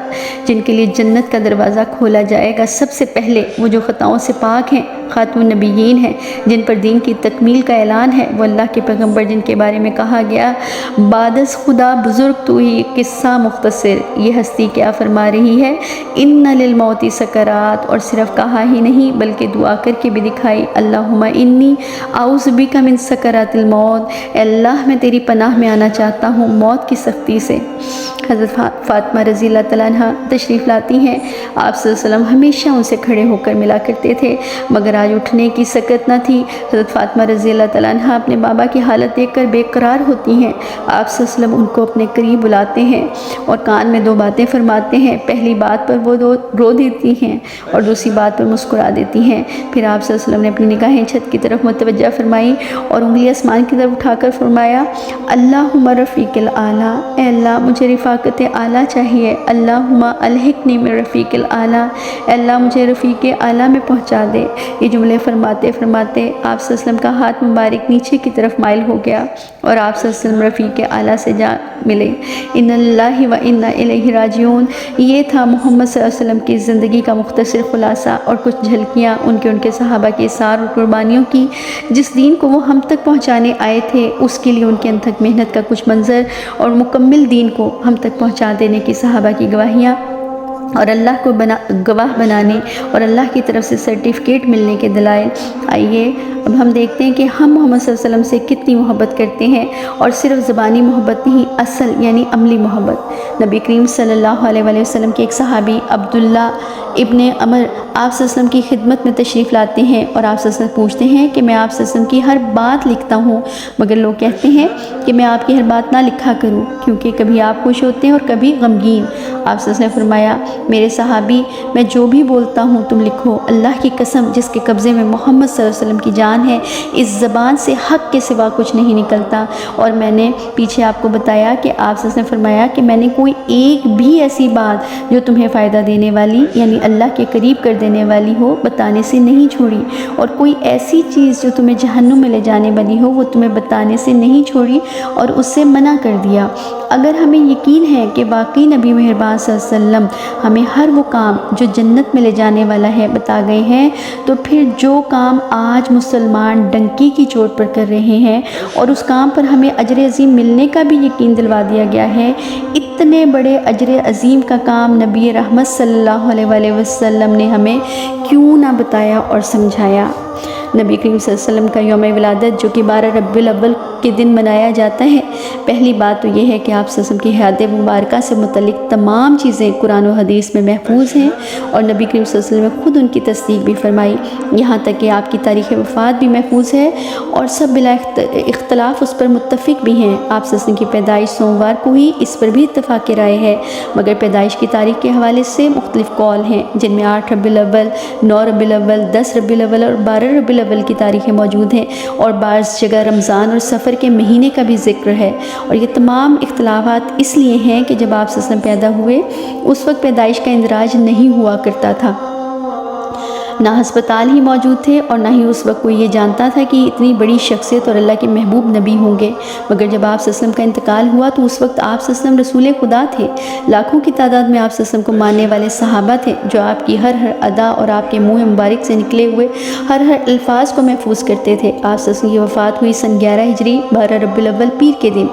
جن کے لیے جنت کا دروازہ کھولا جائے گا سب سے پہلے، وہ جو خطاؤں سے پاک ہیں، خاتم النبیین ہیں، جن پر دین کی تکمیل کا اعلان ہے، وہ اللہ کے پیغمبر جن کے بارے میں کہا گیا بعد از خدا بزرگ تو ہی قصہ مختصر۔ یہ ہستی کیا فرما رہی ہے؟ ان للموت سکرات، اور صرف کہا ہی نہیں بلکہ دعا کر کے بھی دکھائی، اللہم انی اعوذ بک من سکرات الموت، اے اللہ میں تیری پناہ میں آنا چاہتا ہوں موت کی سختی سے۔ حضرت فاطمہ رضی اللہ تعالیٰ عنہ تشریف لاتی ہیں، آپ صلی اللہ علیہ وسلم ہمیشہ ان سے کھڑے ہو کر ملا کرتے تھے، مگر آج اٹھنے کی سکت نہ تھی۔ حضرت فاطمہ رضی اللہ تعالیٰ عنہ اپنے بابا کی حالت دیکھ کر بے قرار ہوتی ہیں، آپ صلی اللہ علیہ وسلم ان کو اپنے قریب بلاتے ہیں اور کان میں دو باتیں فرماتے ہیں، پہلی بات پر وہ رو دیتی ہیں اور دوسری بات پر مسکرا دیتی ہیں۔ پھر آپ صلی اللہ علیہ وسلم نے اپنی نگاہیں چھت کی طرف متوجہ فرمائی اور انگلی آسمان کی طرف اٹھا کر فرمایا، اللہم رفیق الاعلیٰ، اے اللہ مجھے رفاقت اعلیٰ چاہیے، اللہم الحقنی من رفیق الاعلیٰ، اے اللہ مجھے رفیق اعلیٰ میں پہنچا دے۔ یہ جملے فرماتے فرماتے آپ صلی اللہ علیہ وسلم کا ہاتھ مبارک نیچے کی طرف مائل ہو گیا اور آپ صلی اللہ علیہ وسلم رفیق اعلیٰ سے جا ملے۔ ان اللہ و انا الیہ راجعون، یہ تھا محمد صلی اللہ علیہ وسلم کی زندگی کا مختصر خلاصہ اور کچھ جھلکیاں ان کے صحابہ کے اثار اور قربانیوں کی، جس دین کو وہ ہم تک پہنچانے آئے تھے اس کے لیے ان کی انتھک محنت کا کچھ منظر، اور مکمل دین کو ہم تک پہنچا دینے کی صحابہ کی گواہیاں، اور اللہ کو گواہ بنانے اور اللہ کی طرف سے سرٹیفکیٹ ملنے کے دلائل۔ آئیے اب ہم دیکھتے ہیں کہ ہم محمد صلی اللہ علیہ وسلم سے کتنی محبت کرتے ہیں، اور صرف زبانی محبت نہیں، اصل یعنی عملی محبت۔ نبی کریم صلی اللہ علیہ وآلہ وسلم کے ایک صحابی عبداللہ ابن عمر آپ صلی اللہ علیہ وسلم کی خدمت میں تشریف لاتے ہیں اور آپ صلی اللہ علیہ وسلم پوچھتے ہیں کہ میں آپ صلی اللہ علیہ وسلم کی ہر بات لکھتا ہوں، مگر لوگ کہتے ہیں کہ میں آپ کی ہر بات نہ لکھا کروں، کیونکہ کبھی آپ خوش ہوتے ہیں اور کبھی غمگین۔ آپ صلی اللہ علیہ وسلم نے فرمایا، میرے صحابی میں جو بھی بولتا ہوں تم لکھو، اللہ کی قسم جس کے قبضے میں محمد صلی اللہ علیہ وسلم کی جان ہے، اس زبان سے حق کے سوا کچھ نہیں نکلتا۔ اور میں نے پیچھے آپ کو بتایا کہ آپ صلی اللہ علیہ وسلم نے فرمایا کہ میں نے کوئی ایک بھی ایسی بات جو تمہیں فائدہ دینے والی یعنی اللہ کے قریب کر دینے والی ہو بتانے سے نہیں چھوڑی، اور کوئی ایسی چیز جو تمہیں جہنم میں لے جانے والی ہو وہ تمہیں بتانے سے نہیں چھوڑی اور اس سے منع کر دیا۔ اگر ہمیں یقین ہے کہ واقعی نبی مہربان صلی اللہ علیہ وسلم ہمیں ہر وہ کام جو جنت میں لے جانے والا ہے بتا گئے ہیں، تو پھر جو کام آج مسلمان ڈنکی کی چوٹ پر کر رہے ہیں اور اس کام پر ہمیں اجر عظیم ملنے کا بھی یقین دلوا دیا گیا ہے، اتنے بڑے اجر عظیم کا کام نبی رحمت صلی اللہ علیہ وآلہ وسلم نے ہمیں کیوں نہ بتایا اور سمجھایا۔ نبی کریم صلی اللہ علیہ وسلم کا یوم ولادت جو کہ 12 ربیع الاول کے دن منایا جاتا ہے، پہلی بات تو یہ ہے کہ آپ صلی اللہ علیہ وسلم کی حیات مبارکہ سے متعلق تمام چیزیں قرآن و حدیث میں محفوظ ہیں، اور نبی کریم صلی اللہ علیہ وسلم نے خود ان کی تصدیق بھی فرمائی، یہاں تک کہ آپ کی تاریخ وفات بھی محفوظ ہے اور سب بلا اختلاف اس پر متفق بھی ہیں۔ آپ صلی اللہ علیہ وسلم کی پیدائش سوموار کو ہی، اس پر بھی اتفاق رائے ہے، مگر پیدائش کی تاریخ کے حوالے سے مختلف قول ہیں، جن میں 8 ربیع الاول، 9 ربیع الاول، 10 ربیع الاول اور 12 ربیع الاول کی تاریخیں موجود ہیں، اور بعض جگہ رمضان اور سفر کے مہینے کا بھی ذکر ہے۔ اور یہ تمام اختلافات اس لیے ہیں کہ جب آپ صلی اللہ علیہ وسلم پیدا ہوئے اس وقت پیدائش کا اندراج نہیں ہوا کرتا تھا، نہ ہسپتال ہی موجود تھے اور نہ ہی اس وقت کوئی یہ جانتا تھا کہ اتنی بڑی شخصیت اور اللہ کے محبوب نبی ہوں گے۔ مگر جب آپ صلی اللہ علیہ وسلم کا انتقال ہوا تو اس وقت آپ صلی اللہ علیہ وسلم رسول خدا تھے، لاکھوں کی تعداد میں آپ صلی اللہ علیہ وسلم کو ماننے والے صحابہ تھے جو آپ کی ہر ادا اور آپ کے منہ مبارک سے نکلے ہوئے ہر الفاظ کو محفوظ کرتے تھے۔ آپ صلی اللہ علیہ وسلم کی وفات ہوئی سن 11 ہجری 12 ربیع الاول پیر کے دن،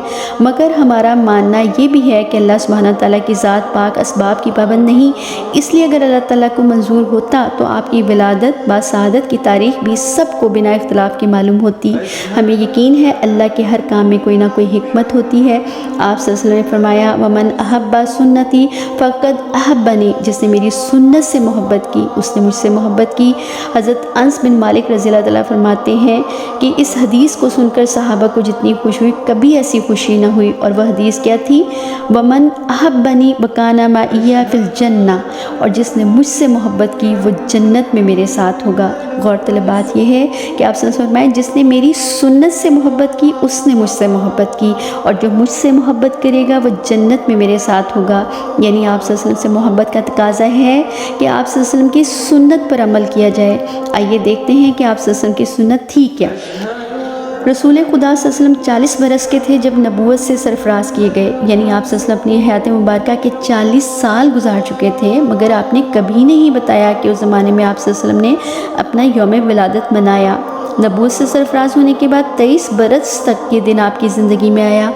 مگر ہمارا ماننا یہ بھی ہے کہ اللہ سبحانہ تعالیٰ کی ذات پاک اسباب کی پابند نہیں، اس لیے اگر اللہ تعالیٰ کو منظور ہوتا تو آپ کی ولادت با سعادت کی تاریخ بھی سب کو بنا اختلاف کی معلوم ہوتی۔ ہمیں یقین ہے اللہ کے ہر کام میں کوئی نہ کوئی حکمت ہوتی ہے۔ آپ صلی اللہ علیہ وسلم نے فرمایا، وَمَنْ أَحَبَّ سُنَّتِي فَقَدْ أَحَبَّنِي، جس نے میری سنت سے محبت کی اس نے مجھ سے محبت کی۔ حضرت انس بن مالک رضی اللہ تعالیٰ فرماتے ہیں کہ اس حدیث کو سن کر صحابہ کو جتنی خوش ہوئی کبھی ایسی خوشی نہ ہوئی، اور وہ حدیث کیا تھی؟ وَمَنْ أَحَبَّنِي وَكَانَ مَعِيَ فِي الْجَنَّةِ، اور جس نے مجھ سے محبت کی وہ جنت میں میرے ساتھ ہوگا۔ غور طلب بات یہ ہے کہ آپ صلی اللہ علیہ وسلم فرمائیں جس نے میری سنت سے محبت کی اس نے مجھ سے محبت کی، اور جو مجھ سے محبت کرے گا وہ جنت میں میرے ساتھ ہوگا۔ یعنی آپ صلی اللہ علیہ وسلم سے محبت کا تقاضا ہے کہ آپ صلی اللہ علیہ وسلم کی سنت پر عمل کیا جائے۔ آئیے دیکھتے ہیں کہ آپ صلی اللہ علیہ وسلم کی سنت تھی کیا۔ رسول خدا صلی اللہ علیہ وسلم 40 برس کے تھے جب نبوت سے سرفراز کیے گئے، یعنی آپ صلی اللہ علیہ وسلم اپنی حیات مبارکہ کے 40 سال گزار چکے تھے، مگر آپ نے کبھی نہیں بتایا کہ اس زمانے میں آپ صلی اللہ علیہ وسلم نے اپنا یوم ولادت منایا۔ نبوت سے سرفراز ہونے کے بعد 23 برس تک یہ دن آپ کی زندگی میں آیا۔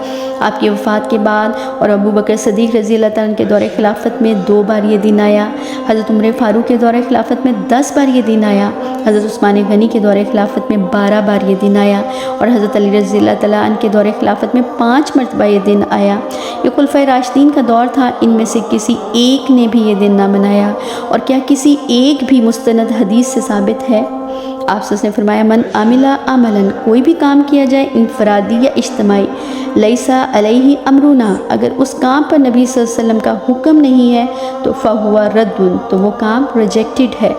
آپ کی وفات کے بعد اور ابو بکر صدیق رضی اللہ تعالیٰ عنہ کے دور خلافت میں 2 بار یہ دن آیا، حضرت عمر فاروق کے دور خلافت میں 10 بار یہ دن آیا، حضرت عثمان غنی کے دور خلافت میں 12 بار یہ دن آیا، اور حضرت علی رضی اللہ تعالیٰ عنہ کے دور خلافت میں 5 مرتبہ یہ دن آیا۔ یہ خلفائے راشدین کا دور تھا، ان میں سے کسی ایک نے بھی یہ دن نہ منایا، اور کیا کسی ایک بھی مستند حدیث سے ثابت ہے؟ آپ سے اس نے فرمایا من عاملہ عملاً، کوئی بھی کام کیا جائے انفرادی یا اجتماعی، لیسا علیہ امرنا، اگر اس کام پر نبی صلی اللہ علیہ وسلم کا حکم نہیں ہے تو فہو رد، تو وہ کام ریجیکٹڈ ہے۔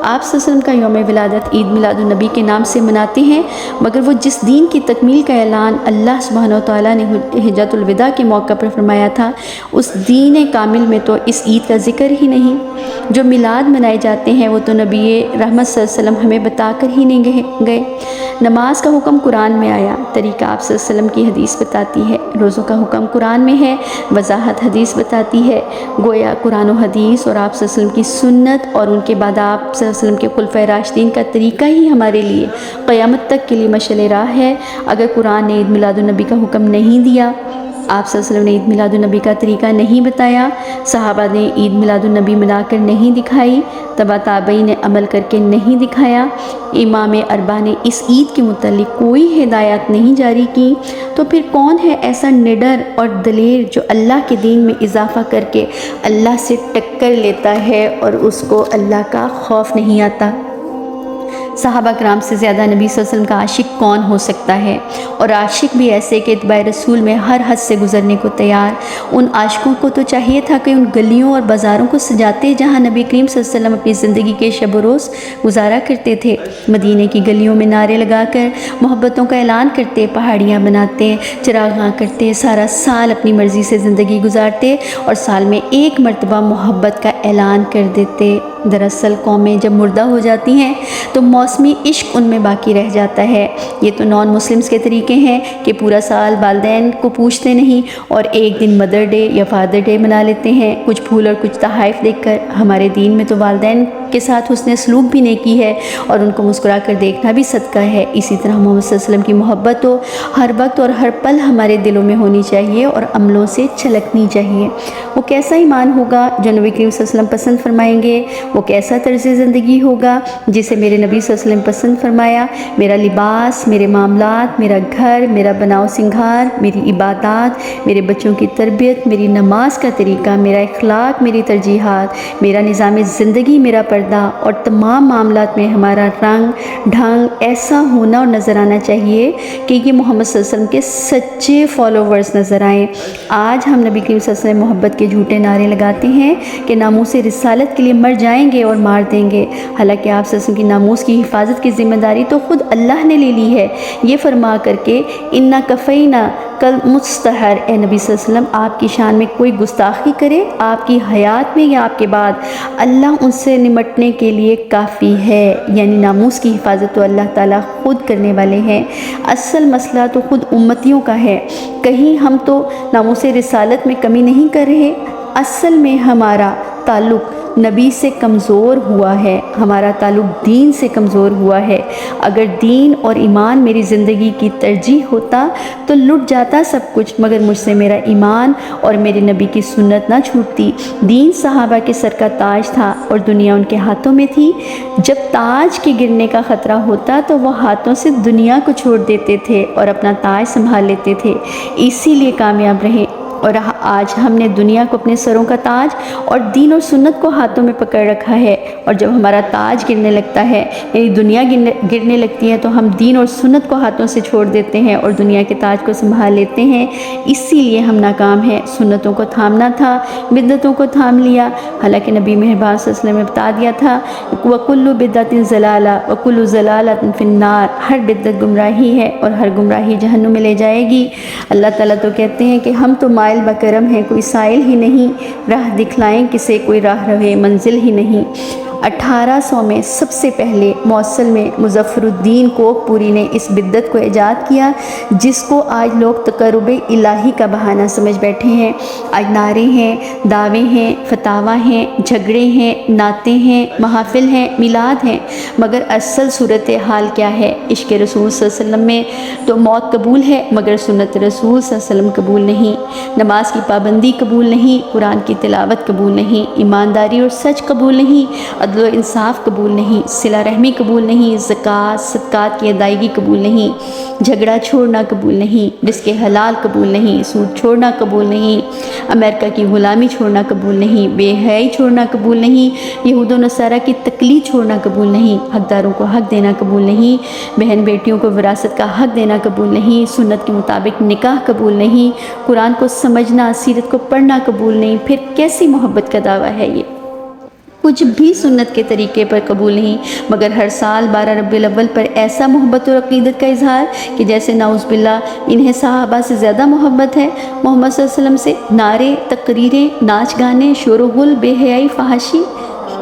آپ صلی اللہ علیہ وسلم کا یوم ولادت عید میلاد النبی کے نام سے مناتے ہیں، مگر وہ جس دین کی تکمیل کا اعلان اللہ سبحانہ وتعالیٰ نے حجۃ الوداع کے موقع پر فرمایا تھا، اس دین کامل میں تو اس عید کا ذکر ہی نہیں۔ جو میلاد منائے جاتے ہیں وہ تو نبی رحمت صلی اللہ علیہ وسلم ہمیں بتا کر ہی نہیں گئے۔ نماز کا حکم قرآن میں آیا، طریقہ آپ صلی اللہ علیہ وسلم کی حدیث بتاتی ہے، روزوں کا حکم قرآن میں ہے، وضاحت حدیث بتاتی ہے۔ گویا قرآن و حدیث اور آپ صلی اللہ علیہ وسلم کی سنت اور ان کے بعد آپ صلی اللہ علیہ وسلم کے خلفائے راشدین کا طریقہ ہی ہمارے لیے قیامت تک کے لیے مشعل راہ ہے۔ اگر قرآن نے عید میلاد النبی کا حکم نہیں دیا، آپ صلی اللہ علیہ وسلم نے عید میلاد النبی کا طریقہ نہیں بتایا، صحابہ نے عید میلاد النبی منا کر نہیں دکھائی، تبع تابعین نے عمل کر کے نہیں دکھایا، امام اربعہ نے اس عید کے متعلق کوئی ہدایات نہیں جاری کی، تو پھر کون ہے ایسا نڈر اور دلیر جو اللہ کے دین میں اضافہ کر کے اللہ سے ٹکر لیتا ہے اور اس کو اللہ کا خوف نہیں آتا؟ صحابہ کرام سے زیادہ نبی صلی اللہ علیہ وسلم کا عاشق کون ہو سکتا ہے؟ اور عاشق بھی ایسے کہ اتباع رسول میں ہر حد سے گزرنے کو تیار۔ ان عاشقوں کو تو چاہیے تھا کہ ان گلیوں اور بازاروں کو سجاتے جہاں نبی کریم صلی اللہ علیہ وسلم اپنی زندگی کے شب و روز گزارا کرتے تھے، مدینے کی گلیوں میں نعرے لگا کر محبتوں کا اعلان کرتے، پہاڑیاں بناتے، چراغاں کرتے، سارا سال اپنی مرضی سے زندگی گزارتے اور سال میں ایک مرتبہ محبت کا اعلان کر دیتے۔ دراصل قومیں جب مردہ ہو جاتی ہیں تو موسمی عشق ان میں باقی رہ جاتا ہے۔ یہ تو نان مسلمز کے طریقے ہیں کہ پورا سال والدین کو پوچھتے نہیں اور ایک دن مدر ڈے یا فادر ڈے منا لیتے ہیں کچھ پھول اور کچھ تحائف دیکھ کر۔ ہمارے دین میں تو والدین کے ساتھ حسن سلوک بھی نیکی ہے اور ان کو مسکرا کر دیکھنا بھی صدقہ ہے۔ اسی طرح محمد صلی اللہ علیہ وسلم کی محبت تو ہر وقت اور ہر پل ہمارے دلوں میں ہونی چاہیے اور عملوں سے چھلکنی چاہیے۔ وہ کیسا ایمان ہوگا جو نبی کریم صلی اللہ علیہ وسلم پسند فرمائیں گے؟ وہ کیسا طرز زندگی ہوگا جسے میرے نبی صلی اللہ علیہ وسلم پسند فرمایا؟ میرا لباس، میرے معاملات، میرا گھر، میرا بناؤ سنگھار، میری عبادات، میرے بچوں کی تربیت، میری نماز کا طریقہ، میرا اخلاق، میری ترجیحات، میرا نظام زندگی، میرا پردہ اور تمام معاملات میں ہمارا رنگ ڈھنگ ایسا ہونا اور نظر آنا چاہیے کہ یہ محمد صلی اللہ علیہ وسلم کے سچے فالوورز نظر آئیں۔ آج ہم نبی کریم صلی اللہ علیہ وسلم محبت کے جھوٹے نعرے لگاتے ہیں کہ ناموس رسالت کے لیے مر جائیں گے اور مار دیں گے، حالانکہ آپ صلی اللہ علیہ وسلم کی ناموس کی حفاظت کی ذمہ داری تو خود اللہ نے لے لی ہے، یہ فرما کر کے اِنَّا کَفَیْنَا کل مستحر، اے نبی صلی اللہ علیہ وسلم آپ کی شان میں کوئی گستاخی کرے آپ کی حیات میں یا آپ کے بعد، اللہ ان سے نمٹنے کے لیے کافی ہے۔ یعنی ناموس کی حفاظت تو اللہ تعالیٰ خود کرنے والے ہیں، اصل مسئلہ تو خود امتیوں کا ہے۔ کہیں ہم تو ناموس رسالت میں کمی نہیں کر رہے، اصل میں ہمارا تعلق نبی سے کمزور ہوا ہے، ہمارا تعلق دین سے کمزور ہوا ہے۔ اگر دین اور ایمان میری زندگی کی ترجیح ہوتا تو لٹ جاتا سب کچھ، مگر مجھ سے میرا ایمان اور میرے نبی کی سنت نہ چھوٹتی۔ دین صحابہ کے سر کا تاج تھا اور دنیا ان کے ہاتھوں میں تھی، جب تاج کے گرنے کا خطرہ ہوتا تو وہ ہاتھوں سے دنیا کو چھوڑ دیتے تھے اور اپنا تاج سنبھال لیتے تھے، اسی لیے کامیاب رہے۔ اور آج ہم نے دنیا کو اپنے سروں کا تاج اور دین اور سنت کو ہاتھوں میں پکڑ رکھا ہے، اور جب ہمارا تاج گرنے لگتا ہے یعنی دنیا گرنے لگتی ہے تو ہم دین اور سنت کو ہاتھوں سے چھوڑ دیتے ہیں اور دنیا کے تاج کو سنبھال لیتے ہیں۔ اسی لیے ہم ناکام ہیں۔ سنتوں کو تھامنا تھا، بدعتوں کو تھام لیا، حالانکہ نبی مہربان صلی اللہ علیہ وسلم نے بتا دیا تھا وَكُلُّ بِدْعَةٍ ضَلَالَةٍ وَكُلُّ ضَلَالَةٍ فِي النَّارِ، ہر بدعت گمراہی ہے اور ہر گمراہی جہنم میں لے جائے گی۔ اللہ تعالیٰ تو کہتے ہیں کہ ہم تو مائل بکرم ہیں، کوئی سائل ہی نہیں، راہ دکھلائیں کسے کوئی راہ رہے منزل ہی نہیں۔ 1800 میں سب سے پہلے موصل میں مظفر الدین کوکپوری نے اس بدعت کو ایجاد کیا جس کو آج لوگ تقرب الہی کا بہانہ سمجھ بیٹھے ہیں۔ آج نعرے ہیں، دعوے ہیں، فتاویٰ ہیں، جھگڑے ہیں، نعتیں ہیں، محافل ہیں، میلاد ہیں، مگر اصل صورتحال کیا ہے؟ عشق رسول صلی اللہ علیہ وسلم میں تو موت قبول ہے مگر سنت رسول صلی اللہ علیہ وسلم قبول نہیں، نماز کی پابندی قبول نہیں، قرآن کی تلاوت قبول نہیں، ایمانداری اور سچ قبول نہیں، عدل و انصاف قبول نہیں، صلہ رحمی قبول نہیں، زکوٰۃ صدقات کی ادائیگی قبول نہیں، جھگڑا چھوڑنا قبول نہیں، رزق حلال قبول نہیں، سود چھوڑنا قبول نہیں، امریکہ کی غلامی چھوڑنا قبول نہیں، بے حیائی چھوڑنا قبول نہیں، یہود و نصارہ کی تقلید چھوڑنا قبول نہیں، حقداروں کو حق دینا قبول نہیں، بہن بیٹیوں کو وراثت کا حق دینا قبول نہیں، سنت کے مطابق نکاح قبول نہیں، قرآن کو سمجھنا، سیرت کو پڑھنا قبول نہیں۔ پھر کیسی محبت کا دعویٰ ہے یہ؟ کچھ بھی سنت کے طریقے پر قبول نہیں، مگر ہر سال 12 ربیع الاول پر ایسا محبت اور عقیدت کا اظہار کہ جیسے نعوذ باللہ انہیں صحابہ سے زیادہ محبت ہے محمد صلی اللہ علیہ وسلم سے۔ نعرے، تقریریں، ناچ گانے، شور و غل، بے حیائی، فحاشی،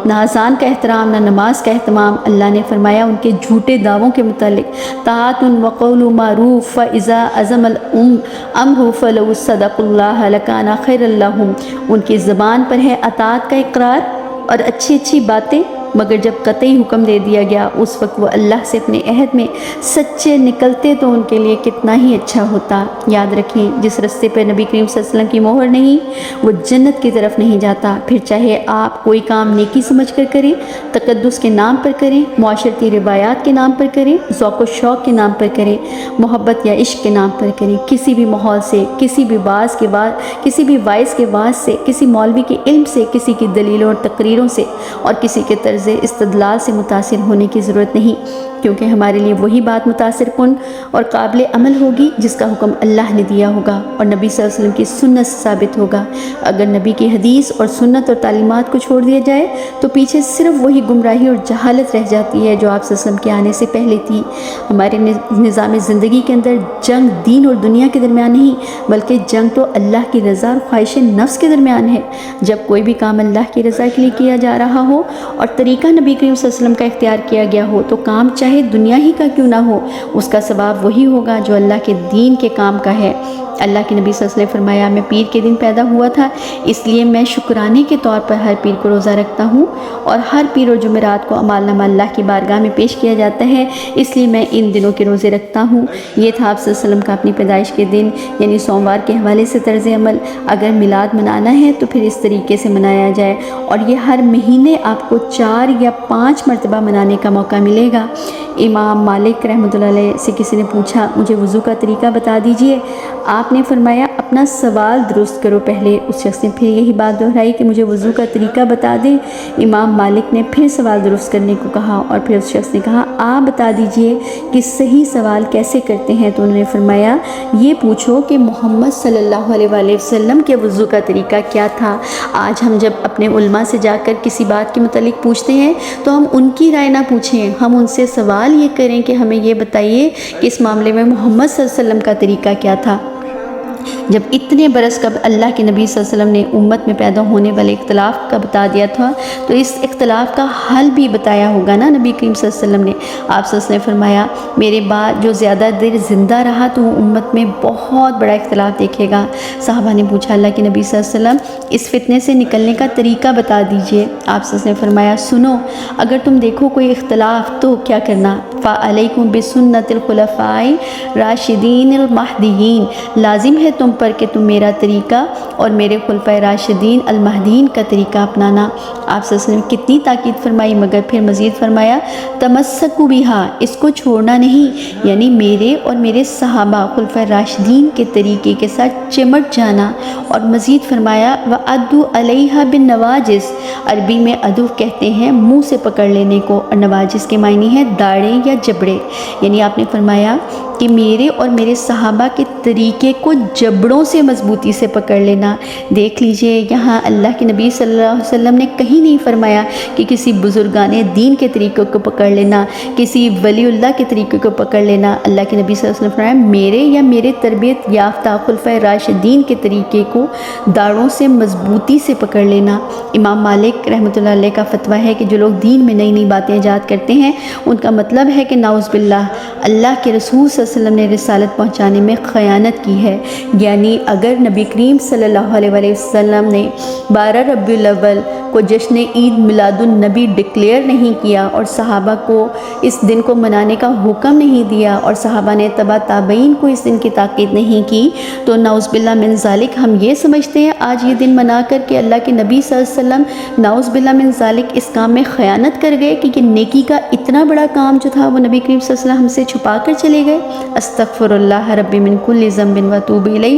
نہ اذان کا احترام، نہ نماز کا اہتمام۔ اللہ نے فرمایا ان کے جھوٹے دعووں کے متعلق طاعۃ وقول معروف فاذا عزم الامر فلو صدقوا اللہ لکان خیرا لہم، ان کی زبان پر ہے اطاعت کا اقرار اور اچھی اچھی باتیں، مگر جب قطعی حکم دے دیا گیا اس وقت وہ اللہ سے اپنے عہد میں سچے نکلتے تو ان کے لیے کتنا ہی اچھا ہوتا۔ یاد رکھیں جس رستے پر نبی کریم صلی اللہ علیہ وسلم کی مہر نہیں وہ جنت کی طرف نہیں جاتا، پھر چاہے آپ کوئی کام نیکی سمجھ کر کریں، تقدس کے نام پر کریں، معاشرتی روایات کے نام پر کریں، ذوق و شوق کے نام پر کریں، محبت یا عشق کے نام پر کریں، کسی بھی ماحول سے، کسی بھی وائس کے واعظ سے، کسی مولوی کے علم سے، کسی کی دلیلوں اور تقریروں سے اور کسی کے طرز استدلال سے متاثر ہونے کی ضرورت نہیں، کیونکہ ہمارے لیے وہی بات متاثر کن اور قابل عمل ہوگی جس کا حکم اللہ نے دیا ہوگا اور نبی صلی اللہ علیہ وسلم کی سنت سے ثابت ہوگا۔ اگر نبی کی حدیث اور سنت اور تعلیمات کو چھوڑ دیا جائے تو پیچھے صرف وہی گمراہی اور جہالت رہ جاتی ہے جو آپ صلی اللہ علیہ وسلم کے آنے سے پہلے تھی۔ ہمارے نظام زندگی کے اندر جنگ دین اور دنیا کے درمیان نہیں بلکہ جنگ تو اللہ کی رضا اور خواہش نفس کے درمیان ہے۔ جب کوئی بھی کام اللہ کی رضا کے لیے کیا جا رہا ہو اور طریقہ نبی کریم صلی اللہ علیہ وسلم کا اختیار کیا گیا ہو تو کام چاہے دنیا ہی کا کیوں نہ ہو اس کا ثواب وہی ہوگا جو اللہ کے دین کے کام کا ہے۔ اللہ کے نبی صلی اللہ علیہ وسلم نے فرمایا میں پیر کے دن پیدا ہوا تھا اس لیے میں شکرانے کے طور پر ہر پیر کو روزہ رکھتا ہوں اور ہر پیر اور جمعرات کو اعمال نامہ اللہ کی بارگاہ میں پیش کیا جاتا ہے، اس لیے میں ان دنوں کے روزے رکھتا ہوں۔ یہ تھا آپ صلی اللہ علیہ وسلم کا اپنی پیدائش کے دن یعنی سوموار کے حوالے سے طرز عمل۔ اگر میلاد منانا ہے تو پھر اس طریقے سے منایا جائے اور یہ ہر مہینے آپ کو 4 یا 5 مرتبہ منانے کا موقع ملے گا۔ امام مالک رحمۃ اللہ علیہ سے کسی نے پوچھا مجھے وضو کا طریقہ بتا دیجئے، آپ نے فرمایا اپنا سوال درست کرو پہلے۔ اس شخص نے پھر یہی بات دہرائی کہ مجھے وضو کا طریقہ بتا دیں۔ امام مالک نے پھر سوال درست کرنے کو کہا اور پھر اس شخص نے کہا آپ بتا دیجئے کہ صحیح سوال کیسے کرتے ہیں، تو انہوں نے فرمایا یہ پوچھو کہ محمد صلی اللہ علیہ وآلہ وسلم کے وضو کا طریقہ کیا تھا۔ آج ہم جب اپنے علماء سے جا کر کسی بات کے متعلق پوچھتے ہیں تو ہم ان کی رائے نہ پوچھیں، ہم ان سے سوال یہ کریں کہ ہمیں یہ بتائیے کہ اس معاملے میں محمد صلی اللہ علیہ وسلم کا طریقہ کیا تھا۔ جب اتنے برس قبل اللہ کے نبی صلی اللہ علیہ وسلم نے امت میں پیدا ہونے والے اختلاف کا بتا دیا تھا تو اس اختلاف کا حل بھی بتایا ہوگا نا نبی کریم صلی اللہ علیہ وسلم نے۔ آپ صلی اللہ علیہ وسلم نے فرمایا میرے بعد جو زیادہ دیر زندہ رہا تو وہ امت میں بہت بڑا اختلاف دیکھے گا۔ صحابہ نے پوچھا اللہ کے نبی صلی اللہ علیہ وسلم اس فتنے سے نکلنے کا طریقہ بتا دیجئے۔ آپ صلی اللہ علیہ وسلم نے فرمایا سنو اگر تم دیکھو کوئی اختلاف تو کیا کرنا، فَعَلَيْكُمْ بِسُنَّةِ الْخُلَفَاءِ راشدین المہدیین، لازم ہے تم پر کہ تم میرا طریقہ اور میرے خلفائے راشدین المہدیین کا طریقہ اپنانا۔ آپ صلی اللہ علیہ وسلم نے کتنی تاکید فرمائی، مگر پھر مزید فرمایا تمسکوا بہا، اس کو چھوڑنا نہیں، یعنی میرے اور میرے صحابہ خلفائے راشدین کے طریقے کے ساتھ چمٹ جانا۔ اور مزید فرمایا وَعَدُّوا عَلَيْهَا بِالنَّوَاجِذِ، عربی میں عدو کہتے ہیں منہ سے پکڑ لینے کو، اور نواجذ کے معنی ہے داڑیں یا جبڑے، یعنی آپ نے فرمایا کہ میرے اور میرے صحابہ کے طریقے کو جبڑوں سے مضبوطی سے پکڑ لینا۔ دیکھ لیجئے یہاں اللہ کے نبی صلی اللہ علیہ وسلم نے کہیں نہیں فرمایا کہ کسی بزرگان دین کے طریقوں کو پکڑ لینا، کسی ولی اللہ کے طریقے کو پکڑ لینا۔ اللہ کے نبی صلی اللہ علیہ وسلم نے فرمایا میرے یا میرے تربیت یافتہ خلفائے راشدین کے طریقے کو داڑوں سے مضبوطی سے پکڑ لینا۔ امام مالک رحمۃ اللہ علیہ کا فتویٰ ہے کہ جو لوگ دین میں نئی نئی باتیں ایجاد کرتے ہیں ان کا مطلب ہے کہ نعوذ باللہ اللہ کے رسول صلی اللہ علیہ وسلم نے رسالت پہنچانے میں خیانت کی ہے۔ یعنی اگر نبی کریم صلی اللہ علیہ وسلم نے 12 ربیع الاول کو جشن عید میلاد النبی ڈکلیئر نہیں کیا اور صحابہ کو اس دن کو منانے کا حکم نہیں دیا اور صحابہ نے تبع تابعین کو اس دن کی تاکید نہیں کی، تو نعوذ باللہ من ذالک ہم یہ سمجھتے ہیں آج یہ دن منا کر کہ اللہ کے نبی صلی اللہ علیہ وسلم نعوذ باللہ من ذالک اس کام میں خیانت کر گئے کہ یہ نیکی کا اتنا بڑا کام جو تھا وہ نبی کریم صلی اللہ علیہ وسلم ہم سے چھپا کر چلے گئے۔ استغفر اللہ ربی من کل ذنب واتوب الیہ۔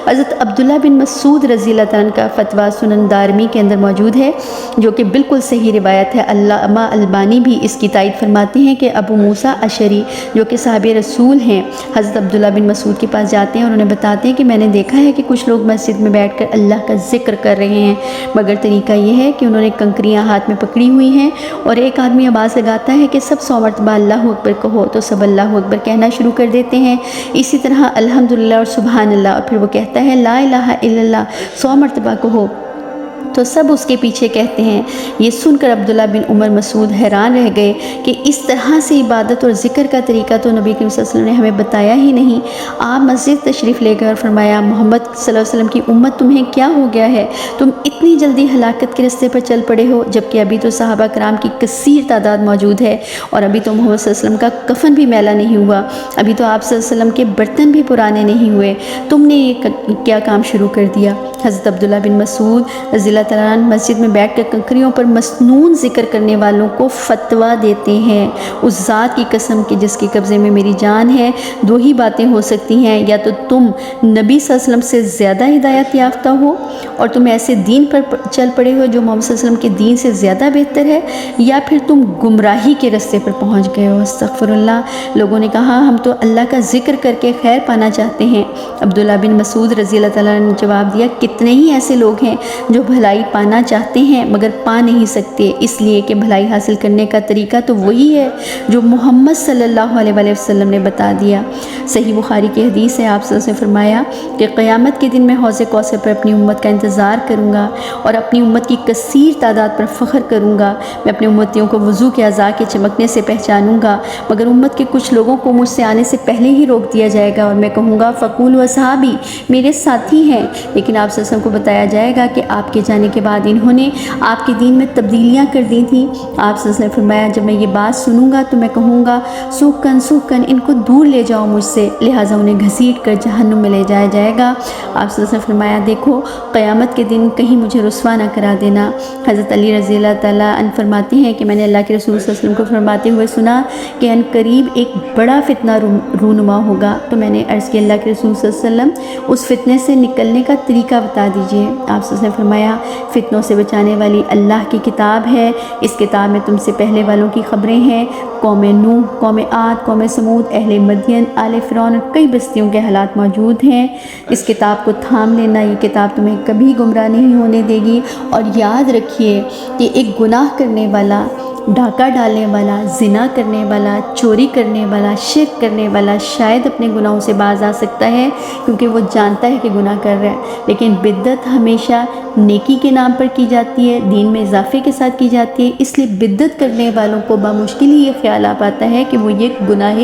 حضرت عبداللہ بن مسعود رضی اللہ تعالیٰ عنہ کا فتویٰ سنن دارمی کے اندر موجود ہے جو کہ بالکل صحیح روایت ہے۔ علامہ البانی بھی اس کی تائید فرماتے ہیں کہ ابو موسیٰ اشعری جو کہ صحابی رسول ہیں حضرت عبداللہ بن مسعود کے پاس جاتے ہیں اور انہیں بتاتے ہیں کہ میں نے دیکھا ہے کہ کچھ لوگ مسجد میں بیٹھ کر اللہ کا ذکر کر رہے ہیں، مگر طریقہ یہ ہے کہ انہوں نے کنکریاں ہاتھ میں پکڑی ہوئی ہیں اور ایک آدمی آواز لگاتا ہے کہ سب 100 مرتبہ اللہ اکبر کہو، تو سب اللہ اکبر کہنا شروع کر دیتے ہیں۔ اسی طرح الحمدللہ اور سبحان اللہ، اور پھر وہ کہتا ہے لا الہ الا اللہ 100 مرتبہ کہو، تو سب اس کے پیچھے کہتے ہیں۔ یہ سن کر عبداللہ بن عمر مسعود حیران رہ گئے کہ اس طرح سے عبادت اور ذکر کا طریقہ تو نبی کریم صلی اللہ علیہ وسلم نے ہمیں بتایا ہی نہیں۔ آپ مسجد تشریف لے گئے اور فرمایا محمد صلی اللہ علیہ وسلم کی امت تمہیں کیا ہو گیا ہے، تم اتنی جلدی ہلاکت کے رستے پر چل پڑے ہو، جبکہ ابھی تو صحابہ کرام کی کثیر تعداد موجود ہے اور ابھی تو محمد صلی اللہ علیہ وسلم کا کفن بھی میلا نہیں ہوا، ابھی تو آپ صلی اللہ علیہ وسلم کے برتن بھی پرانے نہیں ہوئے، تم نے یہ کیا کام شروع کر دیا۔ حضرت عبداللہ بن مسعود رضی اللہ تعالیٰ عنہ مسجد میں بیٹھ کر کنکریوں پر مسنون ذکر کرنے والوں کو فتویٰ دیتے ہیں، اس ذات کی قسم کی جس کے قبضے میں میری جان ہے، دو ہی باتیں ہو سکتی ہیں، یا تو تم نبی صلی اللہ علیہ وسلم سے زیادہ ہدایت یافتہ ہو اور تم ایسے دین پر چل پڑے ہو جو محمد صلی اللہ علیہ وسلم کے دین سے زیادہ بہتر ہے، یا پھر تم گمراہی کے رستے پر پہنچ گئے ہو۔ استغفر اللہ۔ لوگوں نے کہا ہم تو اللہ کا ذکر کر کے خیر پانا چاہتے ہیں۔ عبداللہ بن مسعود رضی اللہ تعالیٰ نے جواب دیا کتنے ہی ایسے لوگ ہیں جو بھلائی پانا چاہتے ہیں مگر پا نہیں سکتے، اس لیے کہ بھلائی حاصل کرنے کا طریقہ تو وہی ہے جو محمد صلی اللہ علیہ وسلم نے بتا دیا۔ صحیح بخاری کی حدیث ہے، آپ صلی اللہ علیہ وسلم نے فرمایا کہ قیامت کے دن میں حوض کوثر پر اپنی امت کا انتظار کروں گا اور اپنی امت کی کثیر تعداد پر فخر کروں گا۔ میں اپنے امتیوں کو وضو کے اعضاء کے چمکنے سے پہچانوں گا، مگر امت کے کچھ لوگوں کو مجھ سے آنے سے پہلے ہی روک دیا جائے گا اور میں کہوں گا فقولوا اصحابی، میرے ساتھی ہیں، لیکن آپ صلی اللہ علیہ وسلم کو بتایا جائے گا کہ آپ کے جانے کے بعد انہوں نے آپ کے دین میں تبدیلیاں کر دی تھیں۔ آپ صلی اللہ علیہ وسلم نے فرمایا جب میں یہ بات سنوں گا تو میں کہوں گا سوکن ان کو دور لے جاؤ مجھ سے، لہٰذا انہیں گھسیٹ کر جہنم میں لے جایا جائے گا۔ آپ صلی اللہ علیہ وسلم نے فرمایا دیکھو قیامت کے دن کہیں مجھے رسوا نہ کرا دینا۔ حضرت علی رضی اللہ تعالیٰ عنہ فرماتے ہیں کہ میں نے اللہ کے رسول صلی اللہ علیہ وسلم کو فرماتے ہوئے سنا کہ ان قریب ایک بڑا فتنہ رونما ہوگا، تو میں نے عرض کیا اللہ کے رسول صلی اللہ علیہ وسلم اس فتنے سے نکلنے کا طریقہ بتا دیجئے۔ آپ صلی اللہ علیہ وسلم نے فرمایا فتنوں سے بچانے والی اللہ کی کتاب ہے، اس کتاب میں تم سے پہلے والوں کی خبریں ہیں، قوم نوح، قوم عاد، قوم سمود، اہل مدین، آل فرعون اور کئی بستیوں کے حالات موجود ہیں۔ اس کتاب کو تھام لینا، یہ کتاب تمہیں کبھی گمراہ نہیں ہونے دے گی، اور یاد رکھیے کہ ایک گناہ کرنے والا، ڈاکہ ڈالنے والا، زنا کرنے والا، چوری کرنے والا، شرک کرنے والا شاید اپنے گناہوں سے باز آ سکتا ہے کیونکہ وہ جانتا ہے کہ گناہ کر رہا ہے، لیکن بدعت ہمیشہ نیکی کے نام پر کی جاتی ہے، دین میں اضافے کے ساتھ کی جاتی ہے، اس لیے بدعت کرنے والوں کو بمشکل ہی یہ خیال آ پاتا ہے کہ وہ یہ گناہ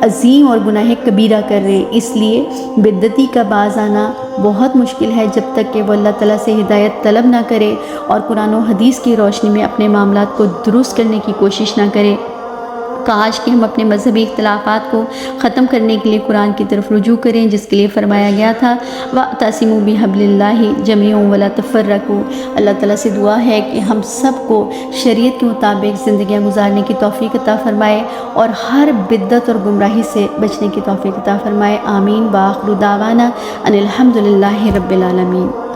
عظیم اور گناہ کبیرہ کر رہے ہیں۔ اس لیے بدعتی کا باز آنا بہت مشکل ہے جب تک کہ وہ اللہ تعالیٰ سے ہدایت طلب نہ کرے اور قرآن و حدیث کی روشنی میں اپنے معاملات کو درست کرنے کی کوشش نہ کرے۔ کاش کہ ہم اپنے مذہبی اختلافات کو ختم کرنے کے لیے قرآن کی طرف رجوع کریں، جس کے لیے فرمایا گیا تھا وَاعْتَصِمُوا بِحَبْلِ اللَّهِ جَمِيعًا وَلَا تَفَرَّقُوا۔ اللہ تعالیٰ سے دعا ہے کہ ہم سب کو شریعت کے مطابق زندگیاں گزارنے کی توفیق عطا فرمائے اور ہر بدعت اور گمراہی سے بچنے کی توفیق عطا فرمائے، آمین۔ وآخر دعوانا ان الحمد للہ رب العالمین۔